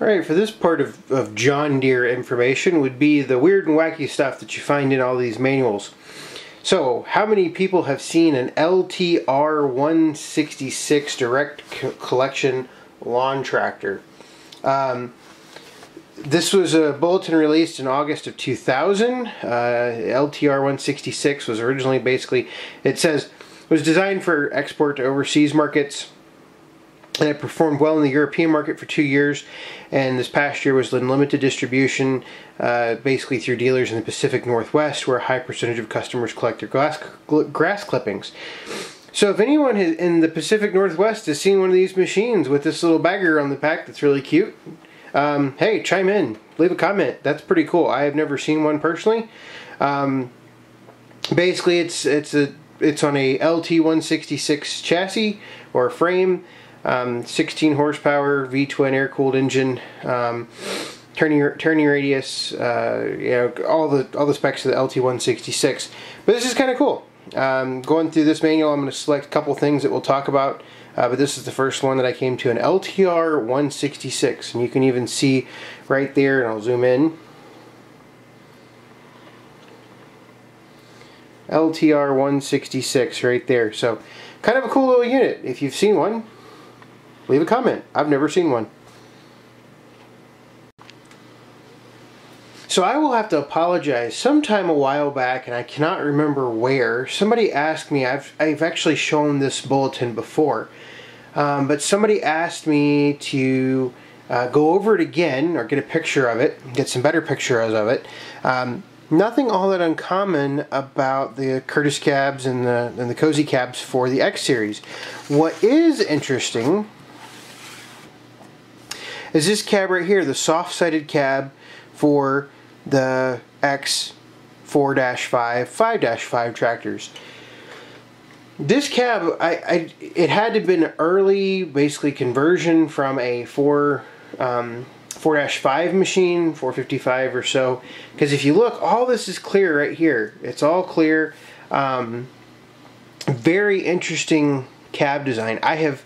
Alright, for this part of John Deere information would be the weird and wacky stuff that you find in all these manuals. So, how many people have seen an LTR 166 direct collection lawn tractor? This was a bulletin released in August of 2000. LTR 166 was originally it says, was designed for export to overseas markets. And it performed well in the European market for 2 years, and this past year was in limited distribution, basically through dealers in the Pacific Northwest, where a high percentage of customers collect their grass clippings. So if anyone in the Pacific Northwest has seen one of these machines with this little bagger on the back that's really cute, hey, chime in, leave a comment. That's pretty cool. I have never seen one personally. Basically, it's on a LT166 chassis or frame. 16 horsepower V-twin air-cooled engine, turning radius, all the specs of the LT166. But this is kind of cool. Going through this manual, I'm going to select a couple things that we'll talk about. But this is the first one that I came to, an LTR 166, and you can even see right there, and I'll zoom in. LTR 166 right there. So, kind of a cool little unit. If you've seen one, leave a comment. I've never seen one. So I will have to apologize. Sometime a while back, and I cannot remember where, somebody asked me, I've actually shown this bulletin before, but somebody asked me to go over it again, or get a picture of it, get some better pictures of it. Nothing all that uncommon about the Curtis cabs and the Cozy cabs for the X Series. What is interesting is this cab right here, the soft-sided cab for the X 4-5, 5-5 tractors. This cab, it had to have been early, basically conversion from a 4-5 machine, 455 or so. Because if you look, all this is clear right here. It's all clear. Very interesting cab design. I have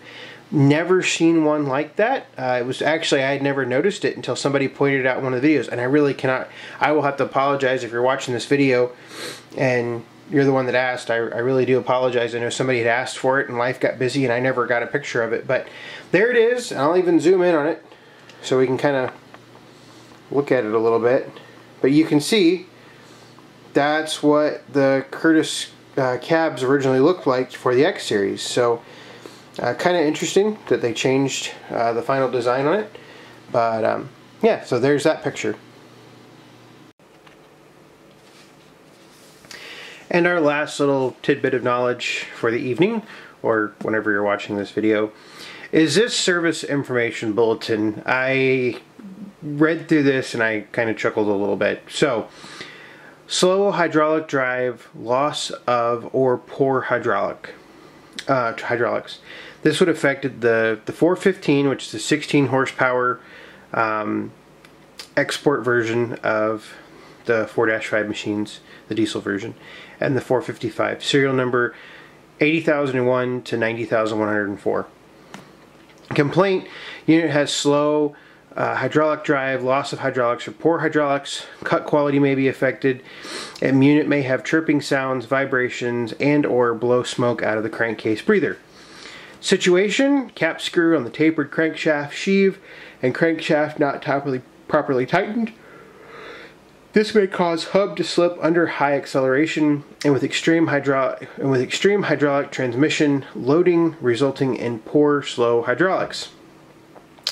never seen one like that. It was actually, I had never noticed it until somebody pointed it out in one of the videos, and I really cannot, I will have to apologize if you're watching this video and you're the one that asked. I really do apologize. I know somebody had asked for it and life got busy and I never got a picture of it, but there it is. I'll even zoom in on it so we can kind of look at it a little bit. But you can see that's what the Curtis cabs originally looked like for the X Series. So kind of interesting that they changed the final design on it, but yeah, so there's that picture. And our last little tidbit of knowledge for the evening, or whenever you're watching this video, is this service information bulletin. I read through this and I kind of chuckled a little bit. So, slow hydraulic drive, loss of or poor hydraulics. This would have affected the 415, which is the 16 horsepower export version of the 4-5 machines, the diesel version, and the 455. Serial number 80,001 to 90,104. Complaint: unit has slow hydraulic drive, loss of hydraulics or poor hydraulics, cut quality may be affected, and unit may have chirping sounds, vibrations, and or blow smoke out of the crankcase breather. Situation: cap screw on the tapered crankshaft sheave and crankshaft not properly tightened. This may cause hub to slip under high acceleration and with extreme hydraulic transmission loading, resulting in poor slow hydraulics.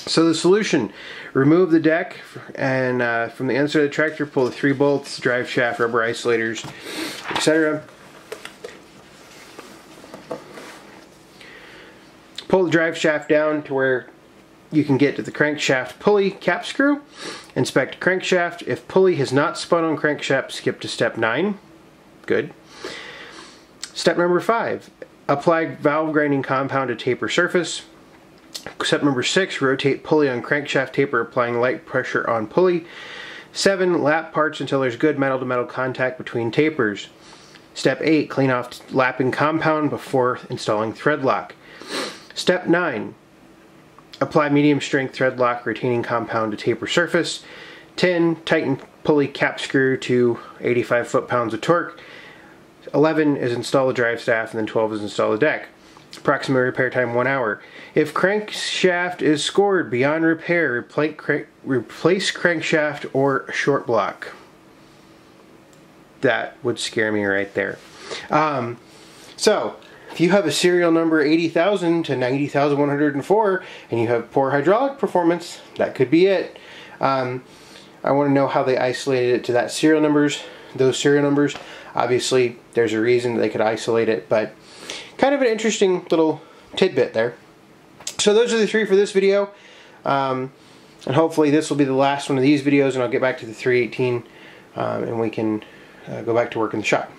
So the solution: remove the deck and from the inside of the tractor, pull the 3 bolts, drive shaft, rubber isolators, etc. Pull the drive shaft down to where you can get to the crankshaft pulley cap screw. Inspect crankshaft. If pulley has not spun on crankshaft, skip to step 9. Good. Step number 5. Apply valve grinding compound to taper surface. Step number 6. Rotate pulley on crankshaft taper, applying light pressure on pulley. 7. Lap parts until there's good metal-to-metal contact between tapers. Step 8. Clean off lapping compound before installing thread lock. Step 9. apply medium strength thread lock retaining compound to taper surface. 10, tighten pulley cap screw to 85 foot-pounds of torque. 11 is install the drive staff, and then 12 is install the deck. Approximate repair time 1 hour. If crankshaft is scored beyond repair, replace crankshaft or short block. That would scare me right there. So, if you have a serial number 80,000 to 90,104 and you have poor hydraulic performance, that could be it. I want to know how they isolated it to those serial numbers. Obviously, there's a reason they could isolate it, but kind of an interesting little tidbit there. So those are the 3 for this video, and hopefully this will be the last one of these videos, and I'll get back to the 318, and we can go back to work in the shop.